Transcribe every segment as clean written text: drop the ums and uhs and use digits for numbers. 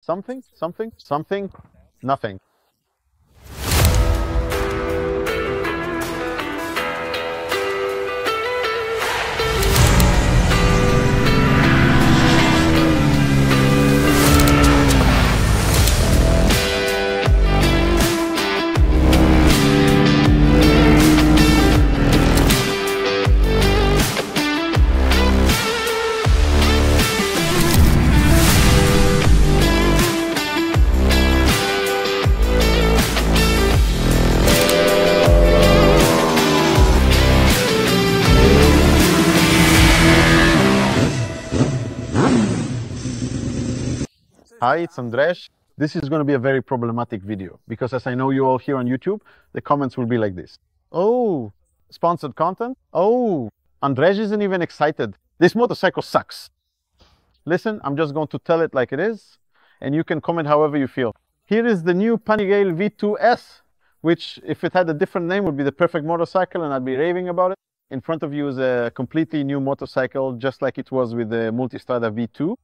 something, nothing. Hi, it's Andres. This is going to be a very problematic video because as I know you all here on YouTube, the comments will be like this. Oh, sponsored content? Oh, Andres isn't even excited. This motorcycle sucks. Listen, I'm just going to tell it like it is, and you can comment however you feel. Here is the new Panigale V2 S, which if it had a different name would be the perfect motorcycle and I'd be raving about it. In front of you is a completely new motorcycle, just like it was with the Multistrada V2.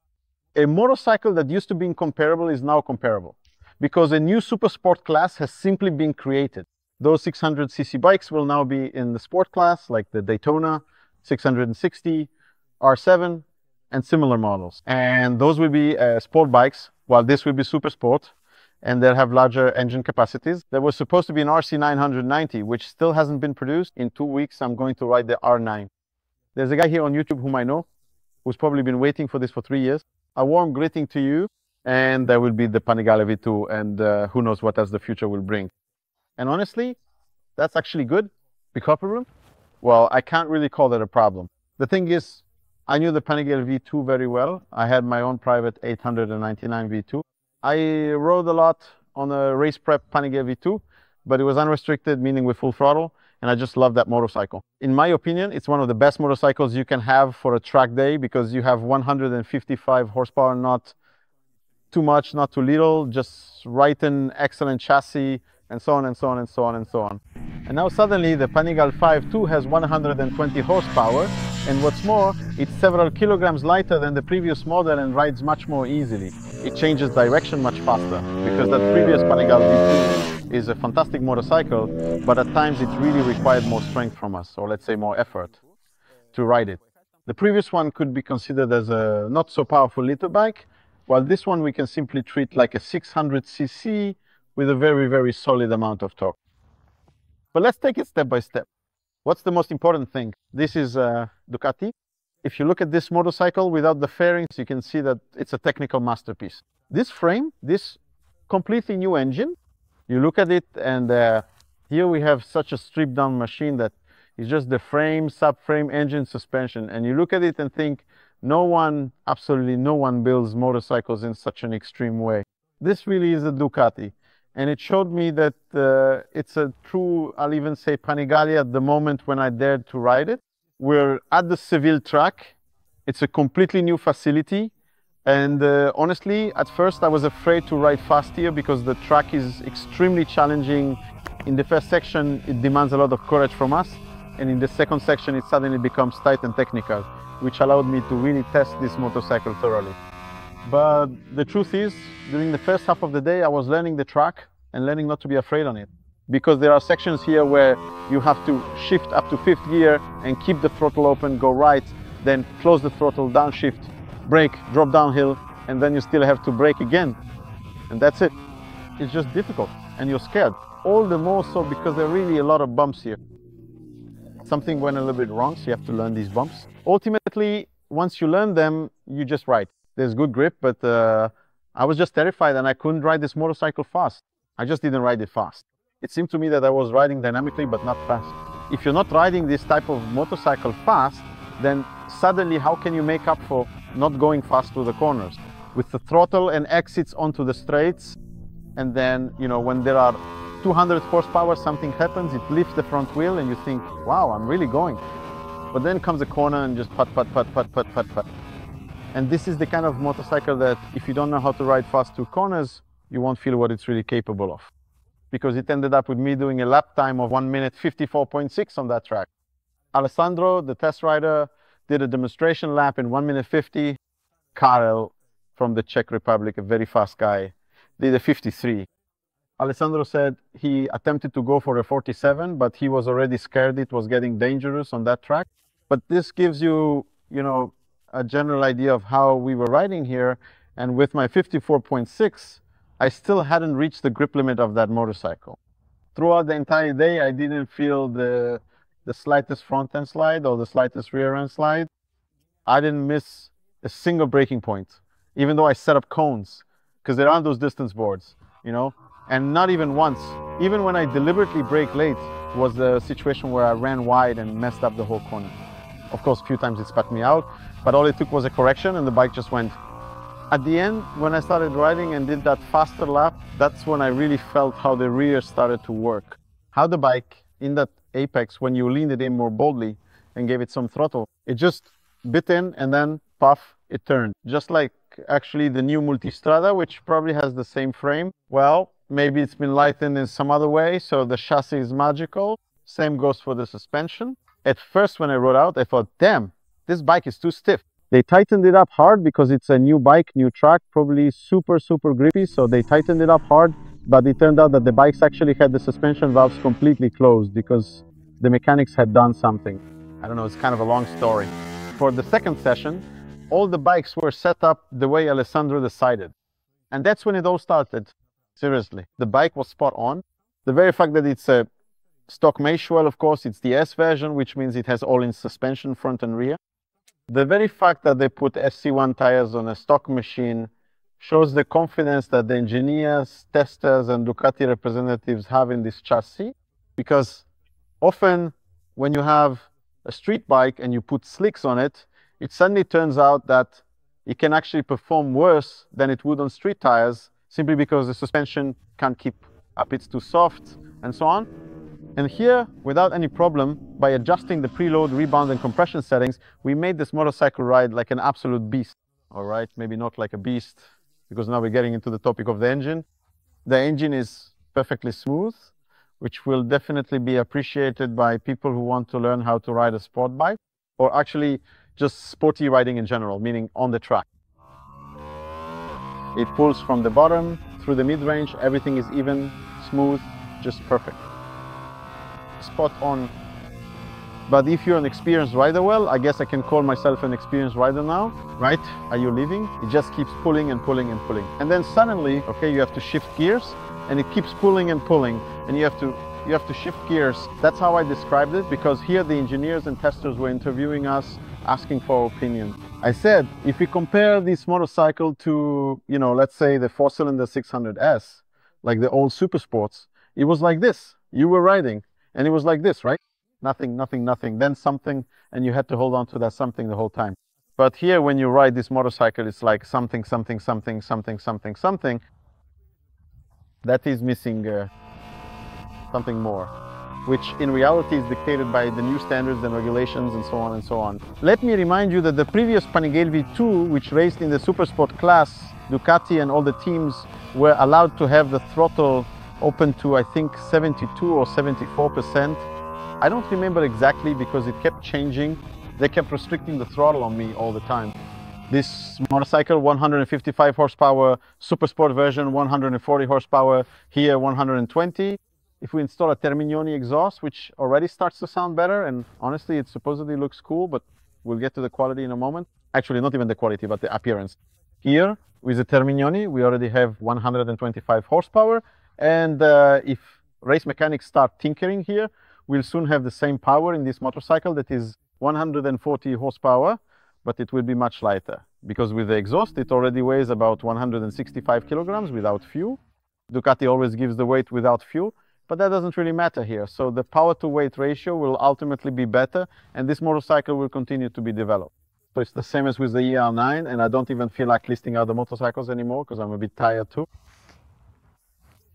A motorcycle that used to be incomparable is now comparable because a new super sport class has simply been created. Those 600cc bikes will now be in the sport class, like the Daytona 660, R7, and similar models. And those will be sport bikes, while this will be super sport, and they'll have larger engine capacities. There was supposed to be an RC 990, which still hasn't been produced. In 2 weeks, I'm going to ride the R9. There's a guy here on YouTube whom I know, who's probably been waiting for this for 3 years. A warm greeting to you, and there will be the Panigale V2, and who knows what else the future will bring. And honestly, that's actually good. Big problem? Well, I can't really call that a problem. The thing is, I knew the Panigale V2 very well. I had my own private 899 V2. I rode a lot on a race prep Panigale V2, but it was unrestricted, meaning with full throttle, and I just love that motorcycle. In my opinion, it's one of the best motorcycles you can have for a track day because you have 155 horsepower, not too much, not too little, just right in excellent chassis, and so on and so on and so on and so on. And now suddenly the Panigale V2 has 120 horsepower, and what's more, it's several kilograms lighter than the previous model and rides much more easily. It changes direction much faster because that previous Panigale V2 is a fantastic motorcycle, but at times it really required more strength from us, or let's say more effort to ride it. The previous one could be considered as a not so powerful little bike, while this one we can simply treat like a 600cc with a very, very solid amount of torque. But let's take it step by step. What's the most important thing? This is Ducati. If you look at this motorcycle without the fairings, you can see that it's a technical masterpiece. This frame, this completely new engine, you look at it and here we have such a stripped down machine that is just the frame, subframe, engine, suspension. And you look at it and think, no one, absolutely no one builds motorcycles in such an extreme way. This really is a Ducati. And it showed me that it's a true, I'll even say Panigale at the moment when I dared to ride it. We're at the Seville track. It's a completely new facility. And honestly, at first I was afraid to ride fast here because the track is extremely challenging. In the first section, it demands a lot of courage from us. And in the second section, it suddenly becomes tight and technical, which allowed me to really test this motorcycle thoroughly. But the truth is, during the first half of the day, I was learning the track and learning not to be afraid on it. Because there are sections here where you have to shift up to 5th gear and keep the throttle open, go right, then close the throttle, downshift, brake, drop downhill, and then you still have to brake again. And that's it. It's just difficult and you're scared. All the more so because there are really a lot of bumps here. Something went a little bit wrong, so you have to learn these bumps. Ultimately, once you learn them, you just ride. There's good grip, but I was just terrified and I couldn't ride this motorcycle fast. I just didn't ride it fast. It seemed to me that I was riding dynamically, but not fast. If you're not riding this type of motorcycle fast, then suddenly how can you make up for not going fast through the corners? With the throttle and exits onto the straights, and then, you know, when there are 200 horsepower, something happens, it lifts the front wheel and you think, wow, I'm really going. But then comes a corner and just put. And this is the kind of motorcycle that if you don't know how to ride fast through corners, you won't feel what it's really capable of. Because it ended up with me doing a lap time of 1 minute 54.6 on that track. Alessandro, the test rider, did a demonstration lap in 1 minute 50. Karel from the Czech Republic, a very fast guy, did a 53. Alessandro said he attempted to go for a 47, but he was already scared it was getting dangerous on that track. But this gives you, a general idea of how we were riding here. And with my 54.6, I still hadn't reached the grip limit of that motorcycle. Throughout the entire day, I didn't feel the slightest front end slide or the slightest rear end slide. I didn't miss a single braking point, even though I set up cones, because there aren't those distance boards, and not even once. Even when I deliberately brake late was the situation where I ran wide and messed up the whole corner. Of course, a few times it spat me out, but all it took was a correction and the bike just went. At the end, when I started riding and did that faster lap, that's when I really felt how the rear started to work. How the bike, in that apex, when you leaned it in more boldly and gave it some throttle, it just bit in and then puff, it turned. Just like actually the new Multistrada, which probably has the same frame. Well, maybe it's been lightened in some other way, so the chassis is magical. Same goes for the suspension. At first, when I rode out, I thought, damn, this bike is too stiff. They tightened it up hard because it's a new bike, new track, probably super, super grippy. So they tightened it up hard, but it turned out that the bikes actually had the suspension valves completely closed because the mechanics had done something. I don't know, it's kind of a long story. For the second session, all the bikes were set up the way Alessandro decided. And that's when it all started. Seriously, the bike was spot on. The very fact that it's a stock mesh, well, of course, it's the S version, which means it has all-in suspension, front and rear. The very fact that they put SC1 tires on a stock machine shows the confidence that the engineers, testers, and Ducati representatives have in this chassis. Because often when you have a street bike and you put slicks on it, it suddenly turns out that it can actually perform worse than it would on street tires, simply because the suspension can't keep up, it's too soft, and so on. And here, without any problem, by adjusting the preload, rebound, and compression settings, we made this motorcycle ride like an absolute beast. All right, maybe not like a beast, because now we're getting into the topic of the engine. The engine is perfectly smooth, which will definitely be appreciated by people who want to learn how to ride a sport bike, or actually just sporty riding in general, meaning on the track. It pulls from the bottom through the mid-range, everything is even, smooth, just perfect. Spot on. But if you're an experienced rider, well, I guess I can call myself an experienced rider now, right? Are you leaving? It just keeps pulling and pulling and pulling. And then suddenly, okay, you have to shift gears and it keeps pulling and pulling and you have to shift gears. That's how I described it, because here the engineers and testers were interviewing us, asking for our opinion. I said, if we compare this motorcycle to, let's say the 4-cylinder 600S, like the old supersports, it was like this. You were riding and it was like this, right? Nothing, nothing, nothing, then something, and you had to hold on to that something the whole time. But here, when you ride this motorcycle, it's like something, something, something, something, something, something. That is missing something more, which in reality is dictated by the new standards and regulations and so on and so on. Let me remind you that the previous Panigale V2, which raced in the supersport class, Ducati and all the teams were allowed to have the throttle open to, I think, 72 or 74%. I don't remember exactly because it kept changing. They kept restricting the throttle on me all the time. This motorcycle, 155 horsepower, supersport version, 140 horsepower, here 120. If we install a Termignoni exhaust, which already starts to sound better, and honestly, it supposedly looks cool, but we'll get to the quality in a moment. Actually, not even the quality, but the appearance. Here, with the Termignoni, we already have 125 horsepower. And if race mechanics start tinkering here, we'll soon have the same power in this motorcycle that is 140 horsepower, but it will be much lighter. Because with the exhaust, it already weighs about 165 kilograms without fuel. Ducati always gives the weight without fuel, but that doesn't really matter here. So the power to weight ratio will ultimately be better, and this motorcycle will continue to be developed. So it's the same as with the ER9, and I don't even feel like listing out the motorcycles anymore because I'm a bit tired too.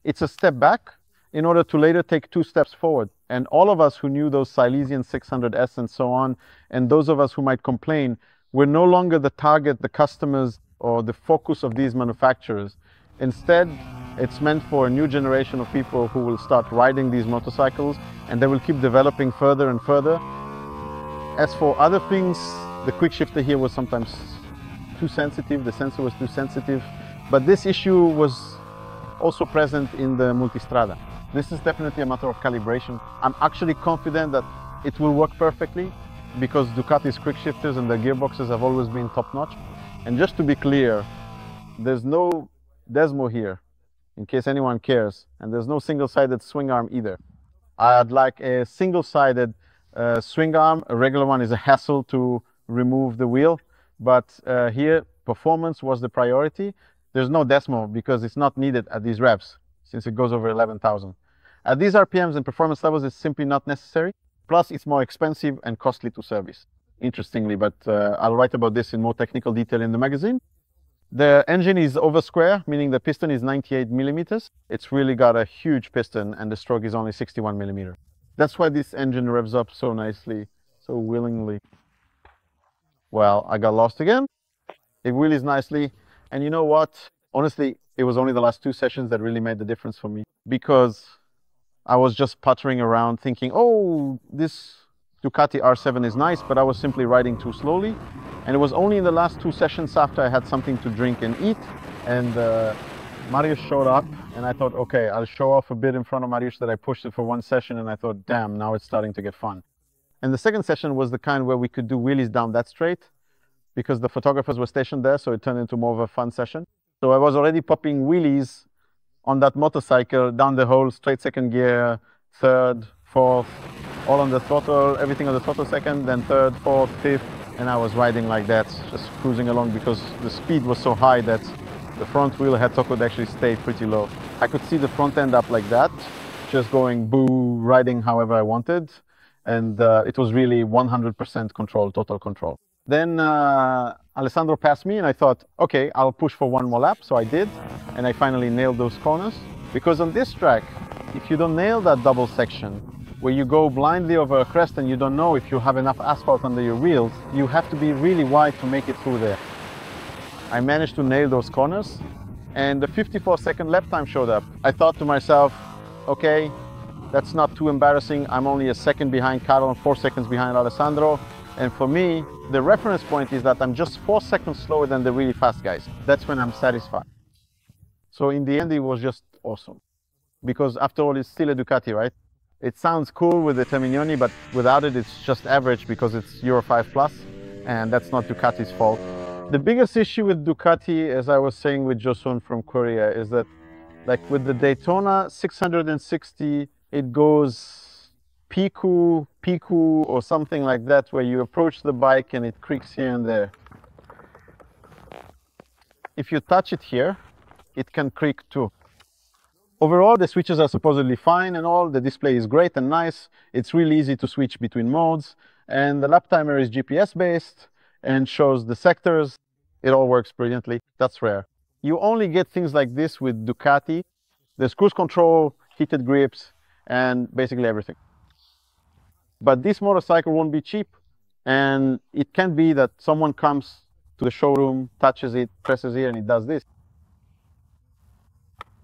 It's a step back in order to later take 2 steps forward. And all of us who knew those Silesian 600S and so on, and those of us who might complain, we're no longer the target, the customers, or the focus of these manufacturers. Instead, it's meant for a new generation of people who will start riding these motorcycles, and they will keep developing further and further. As for other things, the Quickshifter here was sometimes too sensitive, the sensor was too sensitive. But this issue was also present in the Multistrada. This is definitely a matter of calibration. I'm actually confident that it will work perfectly because Ducati's quickshifters and their gearboxes have always been top-notch. And just to be clear, there's no Desmo here, in case anyone cares, and there's no single-sided swing arm either. I'd like a single-sided swing arm. A regular one is a hassle to remove the wheel, but here performance was the priority. There's no Desmo because it's not needed at these revs since it goes over 11,000. At these RPMs and performance levels, it's simply not necessary. Plus, it's more expensive and costly to service, interestingly, but I'll write about this in more technical detail in the magazine. The engine is over square, meaning the piston is 98 millimeters. It's really got a huge piston and the stroke is only 61 millimeters. That's why this engine revs up so nicely, so willingly. Well, I got lost again. It wheelies nicely. And you know what? Honestly, it was only the last 2 sessions that really made the difference for me, because I was just puttering around thinking, oh, this Ducati R7 is nice, but I was simply riding too slowly. And it was only in the last 2 sessions after I had something to drink and eat, and Mariusz showed up, and I thought, okay, I'll show off a bit in front of Mariusz that I pushed it for 1 session, and I thought, damn, now it's starting to get fun. And the second session was the kind where we could do wheelies down that straight, because the photographers were stationed there, so it turned into more of a fun session. So I was already popping wheelies on that motorcycle down the whole straight second gear, third, fourth, all on the throttle, everything on the throttle second, then third, fourth, fifth, and I was riding like that, just cruising along because the speed was so high that the front wheel head top could actually stay pretty low. I could see the front end up like that, just going boo, riding however I wanted, and it was really 100% control, total control. Then Alessandro passed me and I thought, okay, I'll push for 1 more lap. So I did, and I finally nailed those corners. Because on this track, if you don't nail that double section, where you go blindly over a crest and you don't know if you have enough asphalt under your wheels, you have to be really wide to make it through there. I managed to nail those corners, and the 54-second lap time showed up. I thought to myself, okay, that's not too embarrassing. I'm only a second behind Carlo and 4 seconds behind Alessandro. And for me, the reference point is that I'm just 4 seconds slower than the really fast guys. That's when I'm satisfied. So in the end, it was just awesome. Because after all, it's still a Ducati, right? It sounds cool with the Terminioni, but without it, it's just average because it's Euro 5 plus, and that's not Ducati's fault. The biggest issue with Ducati, as I was saying with Josun from Korea, is that like with the Daytona 660, it goes Piku, or something like that, where you approach the bike and it creaks here and there. If you touch it here, it can creak too. Overall, the switches are supposedly fine and all. The display is great and nice. It's really easy to switch between modes. And the lap timer is GPS based and shows the sectors. It all works brilliantly. That's rare. You only get things like this with Ducati. There's cruise control, heated grips, and basically everything. But this motorcycle won't be cheap, and it can be that someone comes to the showroom, touches it, presses here, and it does this.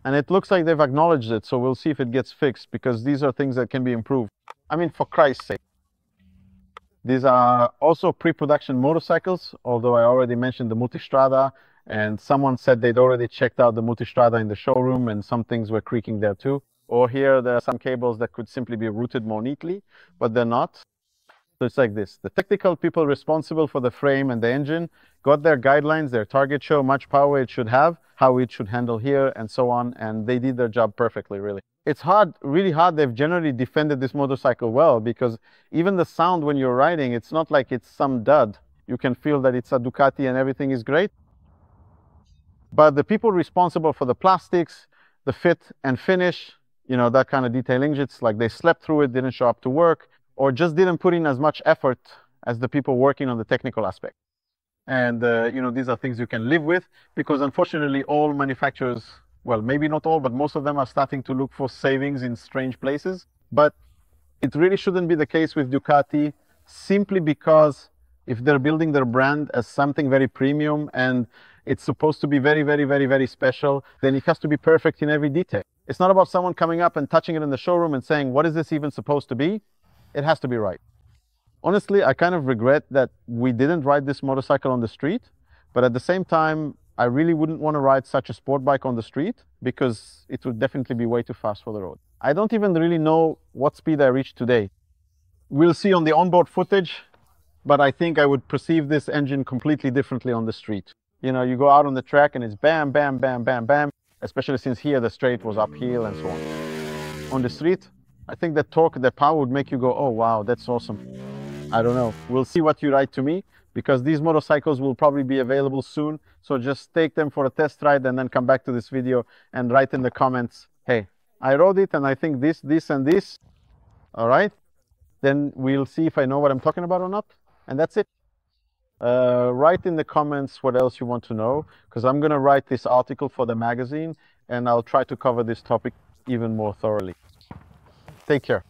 And it looks like they've acknowledged it, so we'll see if it gets fixed, because these are things that can be improved. I mean, for Christ's sake. These are also pre-production motorcycles, although I already mentioned the Multistrada, and someone said they'd already checked out the Multistrada in the showroom, and some things were creaking there too. Or here, there are some cables that could simply be routed more neatly, but they're not. So it's like this. The technical people responsible for the frame and the engine got their guidelines, their target show, much power it should have, how it should handle here, and so on, and they did their job perfectly, really. It's hard, really hard. They've generally defended this motorcycle well, because even the sound when you're riding, it's not like it's some dud. You can feel that it's a Ducati and everything is great. But the people responsible for the plastics, the fit and finish, you know, that kind of detailing, it's like they slept through it, didn't show up to work, or just didn't put in as much effort as the people working on the technical aspect. And, you know, these are things you can live with, because unfortunately all manufacturers, well, maybe not all, but most of them are starting to look for savings in strange places. But it really shouldn't be the case with Ducati, simply because if they're building their brand as something very premium and it's supposed to be very, very, very, very special, then it has to be perfect in every detail. It's not about someone coming up and touching it in the showroom and saying, what is this even supposed to be? It has to be right. Honestly, I kind of regret that we didn't ride this motorcycle on the street, But at the same time, I really wouldn't want to ride such a sport bike on the street because it would definitely be way too fast for the road. I don't even really know what speed I reached today. We'll see on the onboard footage, but I think I would perceive this engine completely differently on the street. You know, you go out on the track and it's bam, bam, bam, bam, bam, especially since here the straight was uphill and so on. On the street, I think the torque, the power would make you go, oh wow, that's awesome. I don't know. We'll see what you write to me, because these motorcycles will probably be available soon. So just take them for a test ride and then come back to this video and write in the comments, hey, I rode it and I think this, this, and this. All right. Then we'll see if I know what I'm talking about or not. And that's it. Write in the comments what else you want to know, because I'm going to write this article for the magazine and I'll try to cover this topic even more thoroughly. Take care.